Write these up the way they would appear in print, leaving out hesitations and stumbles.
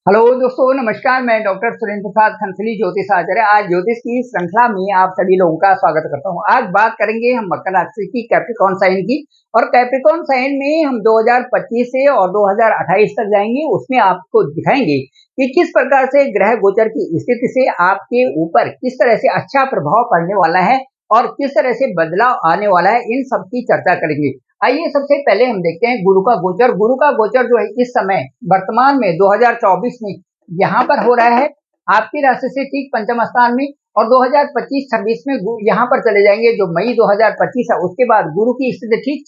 Hello दोस्तों, नमस्कार। मैं डॉक्टर सुरेंद्र प्रसाद खनसली ज्योतिष आचार्य आज ज्योतिष की श्रृंखला में आप सभी लोगों का स्वागत करता हूं। आज बात करेंगे हम मकर राशि की कैप्रिकॉर्न साइन की। और कैप्रिकॉर्न साइन में हम 2025 से और 2028 तक जाएंगे। उसमें आपको दिखाएंगे कि किस प्रकार से ग्रह गोचर की स्थिति से आपके ऊपर किस तरह से अच्छा प्रभाव पड़ने वाला है और किस तरह से बदलाव आने वाला है, इन सब की चर्चा करेंगे। आइए सबसे पहले हम देखते हैं गुरु का गोचर। गुरु का गोचर जो है इस समय वर्तमान में 2024 में यहाँ पर हो रहा है आपकी राशि से ठीक पंचम स्थान में। और 2025-26 में यहाँ पर चले जाएंगे जो मई 2025 है। उसके बाद गुरु की स्थिति ठीक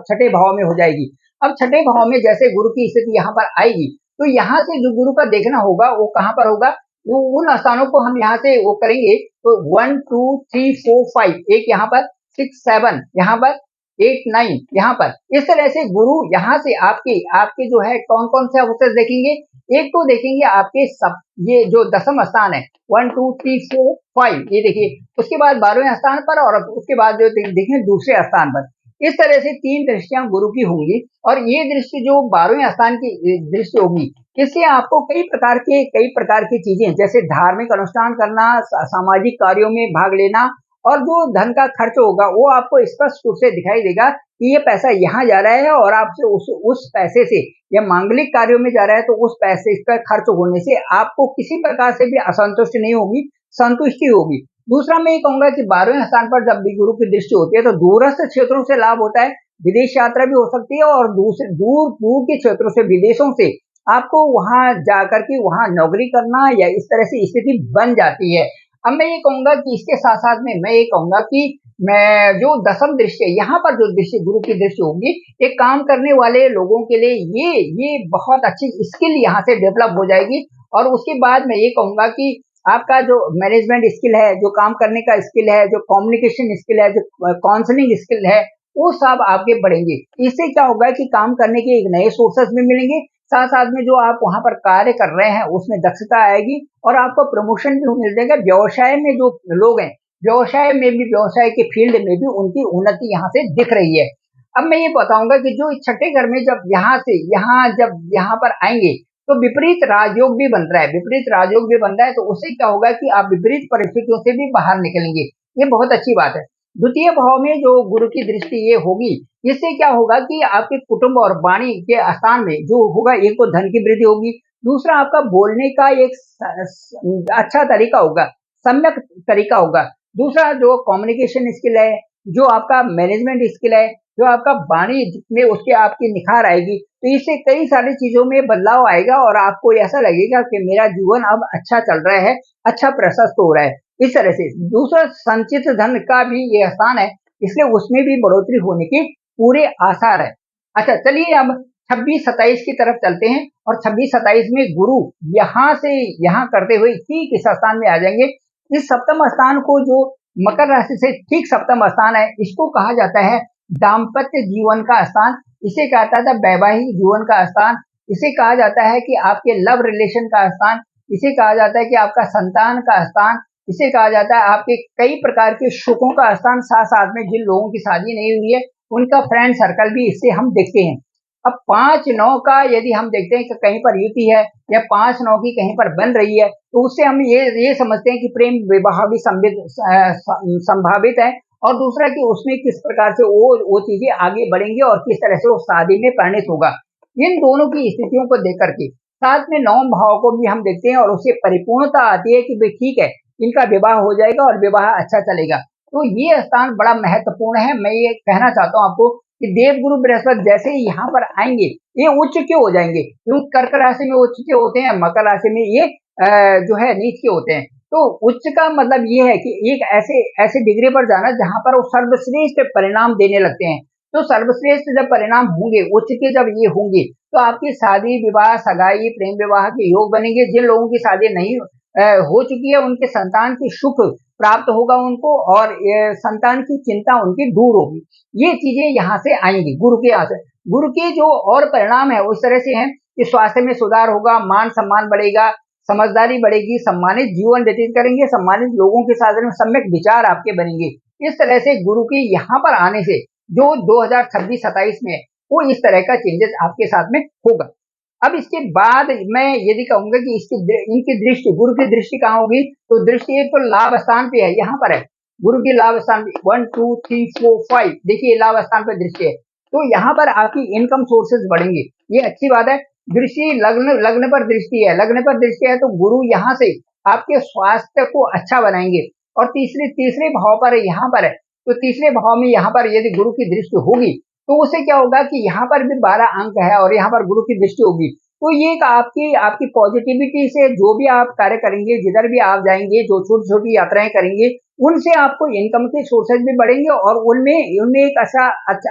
छठे भाव में हो जाएगी। अब छठे भाव में जैसे गुरु की स्थिति यहाँ पर आएगी तो यहाँ से जो गुरु का देखना होगा वो कहाँ पर होगा, वो उन स्थानों को हम यहाँ से वो करेंगे। तो 1 2 3 4 5 एक यहाँ पर, 6 7 यहाँ पर, 8 9 यहाँ पर। इस तरह से गुरु यहाँ से आपके आपके जो है कौन कौन से अवसर देखेंगे। एक तो देखेंगे आपके सब ये जो दसम स्थान है 1 2 3 4 5 ये देखिए। उसके बाद 12वें स्थान पर और उसके बाद जो देखें दूसरे स्थान पर। इस तरह से तीन दृष्टियां गुरु की होंगी। और ये दृष्टि जो 12वें स्थान की दृष्टि होगी, इससे आपको कई प्रकार की चीजें जैसे धार्मिक अनुष्ठान करना, सामाजिक कार्यों में भाग लेना और जो धन का खर्च होगा वो आपको स्पष्ट रूप से दिखाई देगा कि ये पैसा यहाँ जा रहा है और आपसे उस पैसे से या मांगलिक कार्यों में जा रहा है तो उस पैसे का खर्च होने से आपको किसी प्रकार से भी असंतुष्टि नहीं होगी, संतुष्टि होगी। दूसरा मैं ये कहूंगा कि 12वें स्थान पर जब भी गुरु की दृष्टि होती है तो दूरस्थ क्षेत्रों से लाभ होता है। विदेश यात्रा भी हो सकती है और दूर दूर के क्षेत्रों से, विदेशों से आपको वहां जाकर के वहां नौकरी करना या इस तरह से स्थिति बन जाती है। अब मैं ये कहूंगा कि इसके साथ साथ में मैं ये कहूंगा कि मैं जो दसम दृष्टि है यहाँ पर जो दृष्टि गुरु की दृष्टि होगी, एक काम करने वाले लोगों के लिए ये बहुत अच्छी स्किल यहाँ से डेवलप हो जाएगी। और उसके बाद मैं ये कहूंगा कि आपका जो मैनेजमेंट स्किल है, जो काम करने का स्किल है, जो कम्युनिकेशन स्किल है, जो काउंसलिंग स्किल है, वो सब आपके बढ़ेंगे। इससे क्या होगा कि काम करने के एक नए सोर्सेस भी मिलेंगे। साथ साथ में जो आप वहां पर कार्य कर रहे हैं उसमें दक्षता आएगी और आपको प्रमोशन भी मिल जाएगा। व्यवसाय में जो लोग हैं, व्यवसाय में भी, व्यवसाय के फील्ड में भी उनकी उन्नति यहाँ से दिख रही है। अब मैं ये बताऊंगा कि जो छठे घर में जब जब यहाँ पर आएंगे तो विपरीत राजयोग भी बन रहा है, विपरीत राजयोग भी बन रहा है। तो उससे क्या होगा कि आप विपरीत परिस्थितियों से भी बाहर निकलेंगे। ये बहुत अच्छी बात है। द्वितीय भाव में जो गुरु की दृष्टि ये होगी, इससे क्या होगा कि आपके कुटुंब और वाणी के स्थान में जो होगा, एक तो धन की वृद्धि होगी, दूसरा आपका बोलने का एक अच्छा तरीका होगा, सम्यक तरीका होगा। दूसरा जो कम्युनिकेशन स्किल है, जो आपका मैनेजमेंट स्किल है, जो आपका वाणी में उसके आपकी निखार आएगी। तो इससे कई सारी चीजों में बदलाव आएगा और आपको ऐसा लगेगा कि मेरा जीवन अब अच्छा चल रहा है, अच्छा प्रशस्त हो रहा है। इस तरह से दूसरा संचित धन का भी ये स्थान है, इसलिए उसमें भी बढ़ोतरी होने की पूरे आसार है। अच्छा चलिए अब 26-27 की तरफ चलते हैं। और 26-27 में गुरु यहाँ से यहाँ करते हुए ठीक इस स्थान में आ जाएंगे। इस सप्तम स्थान को जो मकर राशि से ठीक सप्तम स्थान है, इसको कहा जाता है दाम्पत्य जीवन का स्थान। इसे कहा जाता है वैवाहिक जीवन का स्थान। इसे कहा जाता है कि आपके लव रिलेशन का स्थान। इसे कहा जाता है कि आपका संतान का स्थान। इसे कहा जाता है आपके कई प्रकार के सुखों का स्थान। साथ साथ में जिन लोगों की शादी नहीं हुई है उनका फ्रेंड सर्कल भी इससे हम देखते हैं। अब 5-9 का यदि हम देखते हैं कि कहीं पर युति है या 5-9 की कहीं पर बन रही है तो उससे हम ये समझते हैं कि प्रेम विवाह भी संभावित है। और दूसरा कि उसमें किस प्रकार से वो चीजें आगे बढ़ेंगी और किस तरह से वो शादी में परिणित होगा। इन दोनों की स्थितियों को देख करके साथ में नवम भाव को भी हम देखते हैं और उससे परिपूर्णता आती है कि भाई ठीक है, इनका विवाह हो जाएगा और विवाह अच्छा चलेगा। तो ये स्थान बड़ा महत्वपूर्ण है। मैं ये कहना चाहता हूँ आपको कि देवगुरु बृहस्पति जैसे ही यहाँ पर आएंगे ये उच्च क्यों हो जाएंगे, क्योंकि कर्क राशि में उच्च के होते हैं, मकर राशि में ये जो है नीच के होते हैं। तो उच्च का मतलब ये है कि एक ऐसे डिग्री पर जाना जहां पर वो सर्वश्रेष्ठ परिणाम देने लगते हैं। तो सर्वश्रेष्ठ जब परिणाम होंगे, उच्च के जब ये होंगे तो आपकी शादी विवाह सगाई प्रेम विवाह के योग बनेंगे। जिन लोगों की शादी नहीं हो चुकी है उनके संतान की सुख प्राप्त होगा उनको और संतान की चिंता उनकी दूर होगी। ये चीजें यहाँ से आएंगी गुरु के यहाँ से। गुरु के जो और परिणाम है उस तरह से हैं कि स्वास्थ्य में सुधार होगा, मान सम्मान बढ़ेगा, समझदारी बढ़ेगी, सम्मानित जीवन व्यतीत करेंगे, सम्मानित लोगों के साथ में सम्यक विचार आपके बनेंगे। इस तरह से गुरु के यहाँ पर आने से जो 2026-27 में वो इस तरह का चेंजेस आपके साथ में होगा। अब इसके बाद मैं यदि कहूंगा कि इनकी दृष्टि, गुरु की दृष्टि कहाँ होगी, तो दृष्टि एक तो लाभ स्थान पे है, यहाँ पर है गुरु की लाभ स्थान पे 1 2 3 4 5, देखिए लाभ स्थान पे दृष्टि है, तो यहाँ पर आपकी इनकम सोर्सेज बढ़ेंगे, ये अच्छी बात है। दृष्टि लग्न लग्न पर दृष्टि है, लग्न पर दृष्टि है तो गुरु यहाँ से आपके स्वास्थ्य को अच्छा बनाएंगे। और तीसरे तीसरे भाव पर यहाँ पर है, तो तीसरे भाव में यहाँ पर यदि गुरु की दृष्टि होगी तो उससे क्या होगा कि यहाँ पर भी 12 अंक है और यहाँ पर गुरु की दृष्टि होगी, तो ये एक आपकी आपकी पॉजिटिविटी से जो भी आप कार्य करेंगे, जिधर भी आप जाएंगे, जो छोटी छोटी यात्राएं करेंगे, उनसे आपको इनकम के सोर्सेज भी बढ़ेंगे और उनमें उनमें एक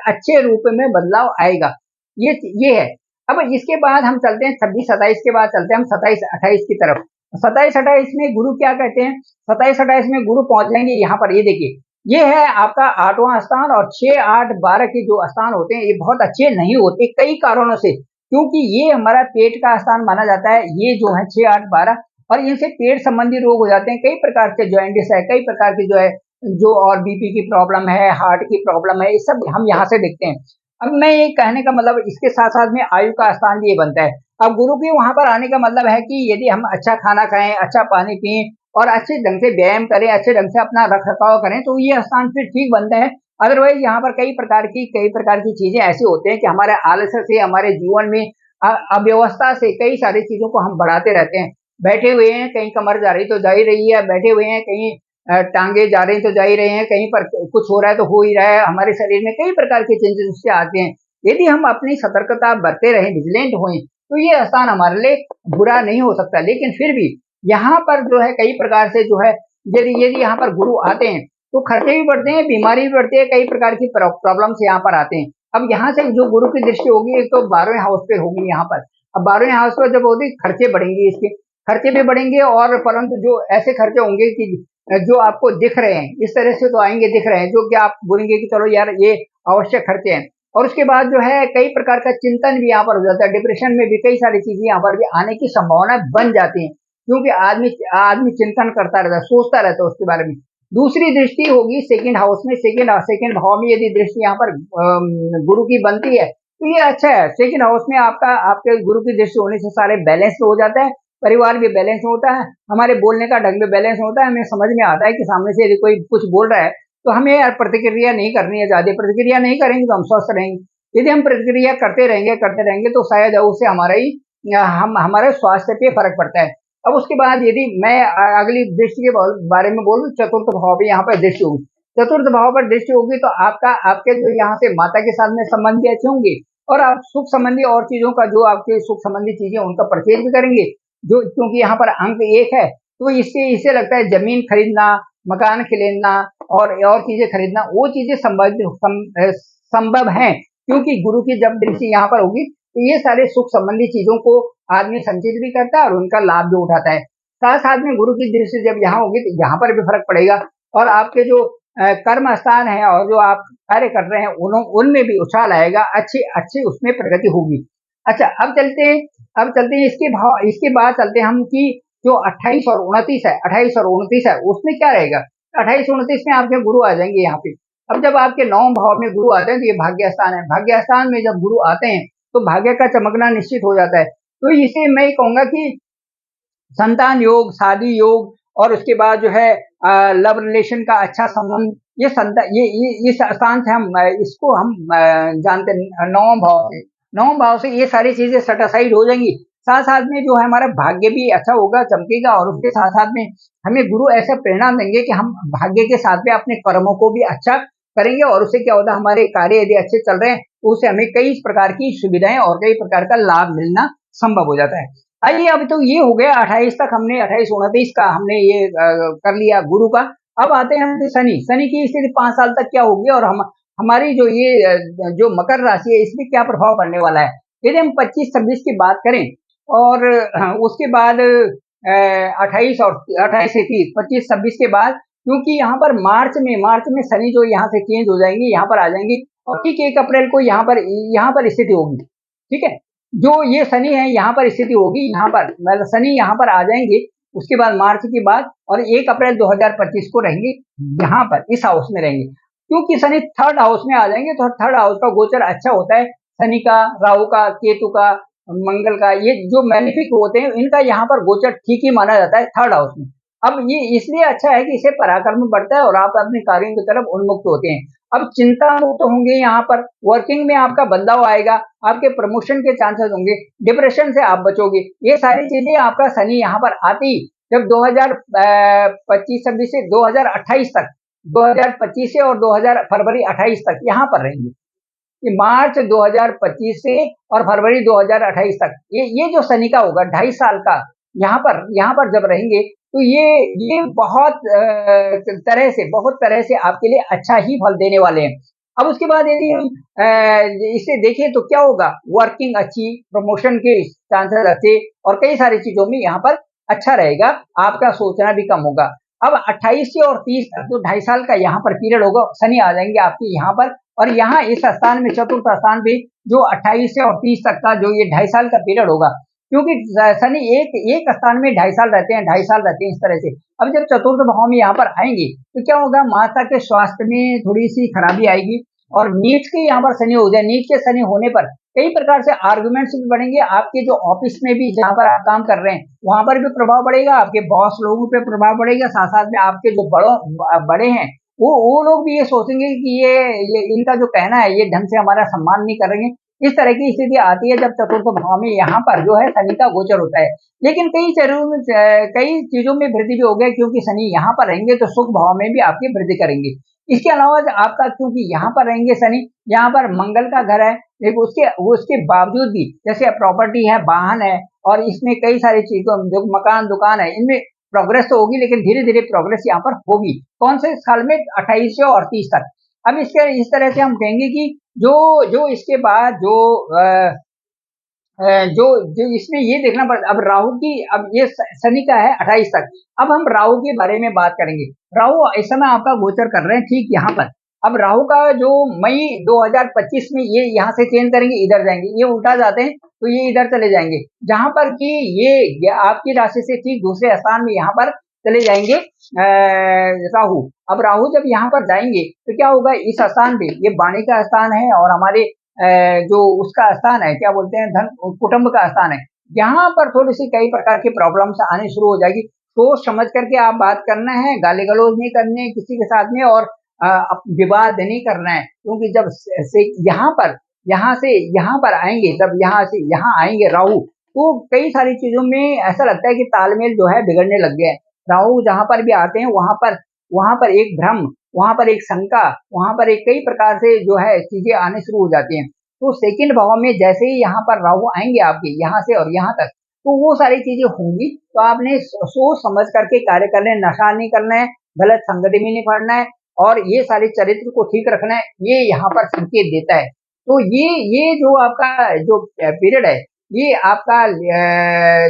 अच्छे रूप में बदलाव आएगा। ये है। अब इसके बाद हम चलते हैं 26-27 के बाद चलते हैं हम 27-28 की तरफ। 27-28 में गुरु क्या कहते हैं, 27-28 में गुरु पहुंच जाएंगे यहाँ पर, ये देखिए ये है आपका 8वां स्थान, और 6 8 12 के जो स्थान होते हैं ये बहुत अच्छे नहीं होते कई कारणों से, क्योंकि ये हमारा पेट का स्थान माना जाता है, ये जो है 6 8 12, और इनसे पेट संबंधी रोग हो जाते हैं, कई प्रकार के जॉइंटिस है, कई प्रकार की जो है जो और बीपी की प्रॉब्लम है, हार्ट की प्रॉब्लम है, ये सब हम यहाँ से देखते हैं। अब मैं ये कहने का मतलब इसके साथ साथ में आयु का स्थान भी ये बनता है। अब गुरु के वहां पर आने का मतलब है कि यदि हम अच्छा खाना खाएं, अच्छा पानी पिए और अच्छे ढंग से व्यायाम करें, अच्छे ढंग से अपना रख रखाव करें, तो ये स्थान फिर ठीक बनता है। अदरवाइज यहाँ पर कई प्रकार की चीजें ऐसी होते हैं कि हमारे आलस्य से, हमारे जीवन में अव्यवस्था से कई सारी चीजों को हम बढ़ाते रहते हैं। बैठे हुए हैं, कहीं कमर जा रही तो जा ही रही है, बैठे हुए हैं कहीं टांगे जा रहे हैं तो जा ही रहे हैं, कहीं पर कुछ हो रहा है तो हो ही रहा है, हमारे शरीर में कई प्रकार के चेंजेस उससे आते हैं। यदि हम अपनी सतर्कता बरते रहें, विजिलेंट हों, तो ये स्थान हमारे लिए बुरा नहीं हो सकता। लेकिन फिर भी यहाँ पर जो है कई प्रकार से जो है यदि यदि यहाँ पर गुरु आते हैं तो खर्चे भी बढ़ते हैं, बीमारी भी बढ़ती है, कई प्रकार की प्रॉब्लम्स यहाँ पर आते हैं। अब यहाँ से जो गुरु की दृष्टि होगी, एक तो 12वें हाउस पे होगी यहाँ पर। अब 12वें हाउस पर जब होगी, खर्चे बढ़ेंगे, इसके खर्चे भी बढ़ेंगे, और परंतु जो ऐसे खर्चे होंगे कि जो आपको दिख रहे हैं इस तरह से तो आएंगे, दिख रहे हैं, जो कि आप बोलेंगे कि चलो यार ये आवश्यक खर्चे हैं। और उसके बाद जो है कई प्रकार का चिंतन भी यहाँ पर हो जाता है, डिप्रेशन में भी कई सारी चीजें यहाँ पर भी आने की संभावना बन जाती है, क्योंकि आदमी आदमी चिंतन करता रहता है, सोचता रहता है उसके बारे में। दूसरी दृष्टि होगी सेकंड हाउस में, सेकंड भाव में यदि दृष्टि यहाँ पर गुरु की बनती है तो ये अच्छा है। सेकंड हाउस में आपका आपके गुरु की दृष्टि होने से सारे बैलेंस हो जाता है, परिवार भी बैलेंस होता है, हमारे बोलने का ढंग भी बैलेंस होता है, हमें समझ में आता है कि सामने से यदि कोई कुछ बोल रहा है तो हमें यार प्रतिक्रिया नहीं करनी है, ज्यादा प्रतिक्रिया नहीं करेंगे तो हम स्वस्थ रहेंगे। यदि हम प्रतिक्रिया करते रहेंगे तो शायद उससे हमारा ही हमारे स्वास्थ्य पे फर्क पड़ता है। अब उसके बाद यदि मैं अगली दृष्टि के बारे में बोलूं, चतुर्थ भाव भी यहाँ पर दृष्टि होगी। चतुर्थ भाव पर दृष्टि होगी तो आपका आपके जो यहाँ से माता के साथ में संबंध भी अच्छे होंगे, और आप सुख संबंधी और चीजों का जो आपके सुख संबंधी चीजें उनका परचेज भी करेंगे, जो क्योंकि यहाँ पर अंक 1 है, तो इससे इससे लगता है जमीन खरीदना, मकान खरीदना और चीजें खरीदना, वो चीजें संभव है, क्योंकि गुरु की जब दृष्टि यहाँ पर होगी तो ये सारे सुख संबंधी चीजों को आदमी संचित भी करता है और उनका लाभ भी उठाता है। साथ साथ में गुरु की दृष्टि जब यहाँ होगी तो यहाँ पर भी फर्क पड़ेगा, और आपके जो कर्म स्थान है और जो आप कार्य कर रहे हैं उनमें भी उछाल आएगा, अच्छी अच्छी उसमें प्रगति होगी। अच्छा, अब चलते हैं इसके बाद चलते हैं हम कि जो 28 और 29 है, 28 और 29 है, उसमें क्या रहेगा। 28-29 में आपके गुरु आ जाएंगे यहाँ पे। अब जब आपके 9 भाव में गुरु आते हैं तो ये भाग्य स्थान है, भाग्य स्थान में जब गुरु आते हैं तो भाग्य का चमकना निश्चित हो जाता है। तो इसे मैं कहूंगा कि संतान योग, शादी योग, और उसके बाद जो है लव रिलेशन का अच्छा संबंध, ये इस स्थान से हम इसको हम जानते हैं। 9 भाव से ये सारी चीजें सेटिस्फाइड हो जाएंगी। साथ साथ में जो है हमारा भाग्य भी अच्छा होगा, चमकेगा, और उसके साथ साथ में हमें गुरु ऐसा प्रेरणा देंगे कि हम भाग्य के साथ में अपने कर्मों को भी अच्छा करेंगे, और उससे क्या होता है हमारे कार्य यदि अच्छे चल रहे हैं तो उससे हमें कई प्रकार की सुविधाएं और कई प्रकार का लाभ मिलना संभव हो जाता है। आइए, अब तो ये हो गया 28 तक, हमने 28-29 का हमने ये कर लिया गुरु का। अब आते हैं हम शनि की स्थिति 5 साल तक क्या होगी, और हमारी जो ये जो मकर राशि है इसमें क्या प्रभाव पड़ने वाला है। यदि हम 25-26 की बात करें और उसके बाद 28 से 30, 25-26 के बाद, क्योंकि यहाँ पर मार्च में शनि जो यहाँ से चेंज हो जाएंगी, यहाँ पर आ जाएंगी, और ठीक 1 अप्रैल को यहाँ पर स्थिति होगी। ठीक है, जो ये शनि है यहाँ पर स्थिति होगी, यहाँ पर मतलब शनि यहाँ पर आ जाएंगे, उसके बाद मार्च के बाद, और 1 अप्रैल 2025 को रहेंगे यहाँ पर इस हाउस में रहेंगे, क्योंकि शनि 3rd हाउस में आ जाएंगे। तो 3rd हाउस का गोचर अच्छा होता है, शनि का, राहु का, केतु का, मंगल का, ये जो मैलेफिक होते हैं इनका यहाँ पर गोचर ठीक ही माना जाता है थर्ड हाउस में। अब ये इसलिए अच्छा है कि इससे पराक्रम बढ़ता है और आप अपने कार्यों की तरफ उन्मुक्त होते हैं। अब चिंता मुक्त होंगे, यहाँ पर वर्किंग में आपका बदलाव आएगा, आपके प्रमोशन के चांसेस होंगे, डिप्रेशन से आप बचोगे। ये सारी चीजें आपका शनि यहाँ पर आती जब 2025-26 से 2028 तक, 2025 से और 2000 फरवरी 28 तक यहाँ पर रहेंगे। कि मार्च 2025 से और फरवरी 2028 तक ये जो शनि का होगा 2.5 साल का, यहाँ पर जब रहेंगे तो ये बहुत तरह से आपके लिए अच्छा ही फल देने वाले हैं। अब उसके बाद यदि हम इसे देखें तो क्या होगा, वर्किंग अच्छी, प्रमोशन के चांसेस अच्छे और कई सारी चीजों में यहाँ पर अच्छा रहेगा, आपका सोचना भी कम होगा। अब 28 से और 30 तक तो 2.5 साल का यहाँ पर पीरियड होगा, शनि आ जाएंगे आपके यहाँ पर, और यहाँ इस स्थान में चतुर्थ स्थान पे जो 28 से और 30 तक का जो ये 2.5 साल का पीरियड होगा, क्योंकि शनि एक स्थान में 2.5 साल रहते हैं, 2.5 साल रहते हैं इस तरह से। अब जब चतुर्थ भाव में यहाँ पर आएंगे तो क्या होगा, माता के स्वास्थ्य में थोड़ी सी खराबी आएगी, और नीच के यहाँ पर शनि हो जाए, नीच के शनि होने पर कई प्रकार से आर्गुमेंट्स भी बढ़ेंगे, आपके जो ऑफिस में भी जहाँ पर आप काम कर रहे हैं वहां पर भी प्रभाव पड़ेगा, आपके बॉस लोगों पे प्रभाव पड़ेगा, साथ साथ में आपके जो बड़े हैं वो लोग भी ये सोचेंगे कि ये इनका जो कहना है ये ढंग से हमारा सम्मान नहीं करेंगे। इस तरह की स्थिति आती है जब चतुर्थ भाव में यहाँ पर जो है शनि का गोचर होता है। लेकिन कई चीजों में वृद्धि भी हो गई, क्योंकि शनि यहाँ पर रहेंगे तो सुख भाव में भी आपकी वृद्धि करेंगे। इसके अलावा आपका क्योंकि यहाँ पर रहेंगे शनि, यहाँ पर मंगल का घर है, लेकिन उसके बावजूद भी जैसे प्रॉपर्टी है, वाहन है, और इसमें कई सारी चीजों जो मकान दुकान है इनमें प्रोग्रेस तो होगी, लेकिन धीरे धीरे प्रोग्रेस यहाँ पर होगी। कौन से साल में, 28 से और 30 तक। अब इसके इस तरह से हम कहेंगे कि जो जो इसके बाद जो जो इसमें ये देखना पड़ता, अब राहु की, अब ये शनि का है 28 तक। अब हम राहु के बारे में बात करेंगे। राहु इस समय आपका गोचर कर रहे हैं ठीक यहाँ पर। अब राहु का जो मई 2025 में ये यहाँ से चेंज करेंगे, इधर जाएंगे, ये उल्टा जाते हैं तो ये इधर चले जाएंगे, जहां पर कि ये आपकी राशि से ठीक दूसरे स्थान में यहाँ पर चले जाएंगे राहु। अब राहु जब यहाँ पर जाएंगे तो क्या होगा, इस स्थान पे, ये वाणी का स्थान है और हमारे जो उसका स्थान है, क्या बोलते हैं, धन कुटुंब का स्थान है, यहाँ पर थोड़ी सी कई प्रकार की प्रॉब्लम्स आनी शुरू हो जाएगी। सोच समझ करके आप बात करना है, गाली गलौज नहीं करनी है किसी के साथ में, और विवाद नहीं करना है, क्योंकि जब से यहाँ से यहाँ पर आएंगे, जब यहाँ से यहाँ आएंगे राहु, तो कई सारी चीजों में ऐसा लगता है कि तालमेल जो है बिगड़ने लग गया है। राहु जहां पर भी आते हैं वहां पर एक भ्रम, वहां पर एक शंका, वहां पर एक कई प्रकार से जो है चीजें आने शुरू हो जाती हैं। तो सेकंड भाव में जैसे ही यहाँ पर राहु आएंगे आपके यहाँ से और यहाँ तक, तो वो सारी चीजें होंगी, तो आपने सोच समझ करके कार्य करना है, नशा नहीं करना है, गलत संगति में नहीं पड़ना है, और ये सारे चरित्र को ठीक रखना है, ये यहाँ पर संकेत देता है। तो ये जो आपका जो पीरियड है, ये आपका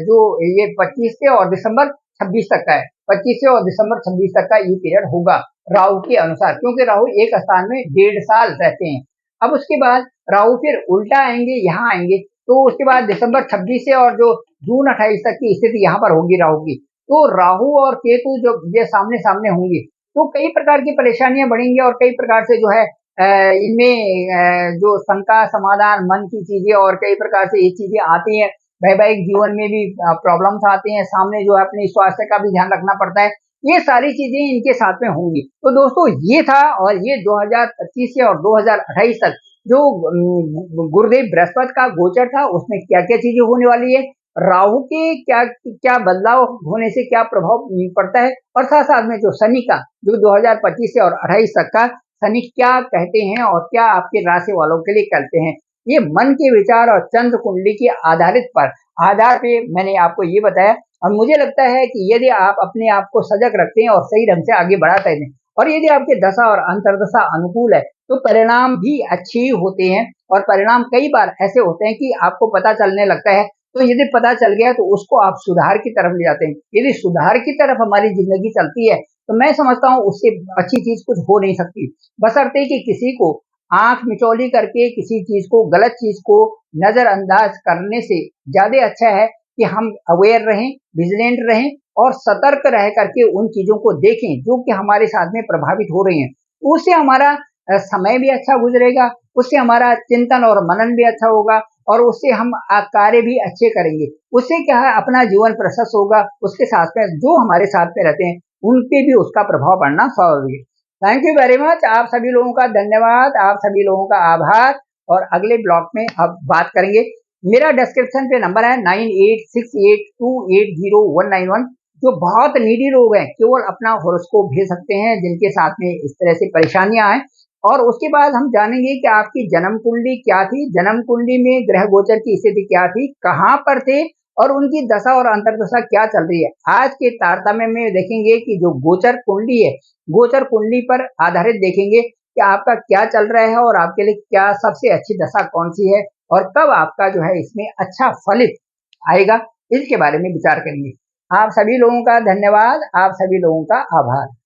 जो ये 25 से और दिसंबर 26 तक का है, 25 से और दिसंबर 26 तक का ये पीरियड होगा राहु के अनुसार, क्योंकि राहु एक स्थान में 1.5 साल रहते हैं। अब उसके बाद राहु फिर उल्टा आएंगे, यहाँ आएंगे, तो उसके बाद दिसंबर 26 से और जो जून 28 तक की स्थिति यहाँ पर होगी राहु की, तो राहु और केतु जो ये सामने सामने होंगे, तो कई प्रकार की परेशानियां बढ़ेंगी, और कई प्रकार से जो है इनमें जो शंका समाधान, मन की चीजें और कई प्रकार से ये चीजें आती हैं, वैवाहिक जीवन में भी प्रॉब्लम्स आती हैं, सामने जो है अपने स्वास्थ्य का भी ध्यान रखना पड़ता है, ये सारी चीजें इनके साथ में होंगी। तो दोस्तों ये था, और ये 2025 से और 2028 तक जो गुरुदेव बृहस्पति का गोचर था, उसमें क्या क्या चीजें होने वाली है, राहु के क्या क्या बदलाव होने से क्या प्रभाव पड़ता है, और साथ साथ में जो शनि का जो 2025 से और 28 तक का शनि क्या कहते हैं और क्या आपके राशि वालों के लिए करते हैं, ये मन के विचार और चंद्र कुंडली के आधार पे मैंने आपको ये बताया। और मुझे लगता है कि यदि आप अपने आप को सजग रखते हैं और सही ढंग से आगे बढ़ाते हैं, और यदि आपके दशा और अंतर्दशा अनुकूल है, तो परिणाम भी अच्छे होते हैं, और परिणाम कई बार ऐसे होते हैं कि आपको पता चलने लगता है, तो यदि पता चल गया तो उसको आप सुधार की तरफ ले जाते हैं। यदि सुधार की तरफ हमारी जिंदगी चलती है, तो मैं समझता हूँ उससे अच्छी चीज कुछ हो नहीं सकती, बशर्ते कि किसी को आंख मिचौली करके किसी चीज को, गलत चीज को नजरअंदाज करने से ज्यादा अच्छा है कि हम अवेयर रहें, विजिलेंट रहें, और सतर्क रह करके उन चीजों को देखें जो कि हमारे साथ में प्रभावित हो रही हैं। उससे हमारा समय भी अच्छा गुजरेगा, उससे हमारा चिंतन और मनन भी अच्छा होगा, और उससे हम कार्य भी अच्छे करेंगे। उससे क्या है, अपना जीवन प्रशस्त होगा, उसके साथ में जो हमारे साथ में रहते हैं उन पे भी उसका प्रभाव पड़ना स्वाभाविक है। थैंक यू वेरी मच, आप सभी लोगों का धन्यवाद, आप सभी लोगों का आभार। और अगले ब्लॉग में अब बात करेंगे। मेरा डिस्क्रिप्शन पे नंबर है 9868280191। जो बहुत नीडी लोग हैं केवल अपना हॉरोस्कोप भेज सकते हैं, जिनके साथ में इस तरह से परेशानियां आए। और उसके बाद हम जानेंगे कि आपकी जन्म कुंडली क्या थी, जन्म कुंडली में ग्रह गोचर की स्थिति क्या थी, कहाँ पर थे और उनकी दशा और अंतर्दशा क्या चल रही है। आज के तारतम्य में देखेंगे कि जो गोचर कुंडली है, गोचर कुंडली पर आधारित देखेंगे कि आपका क्या चल रहा है और आपके लिए क्या सबसे अच्छी दशा कौन सी है और कब आपका जो है इसमें अच्छा फलित आएगा, इसके बारे में विचार करेंगे। आप सभी लोगों का धन्यवाद, आप सभी लोगों का आभार।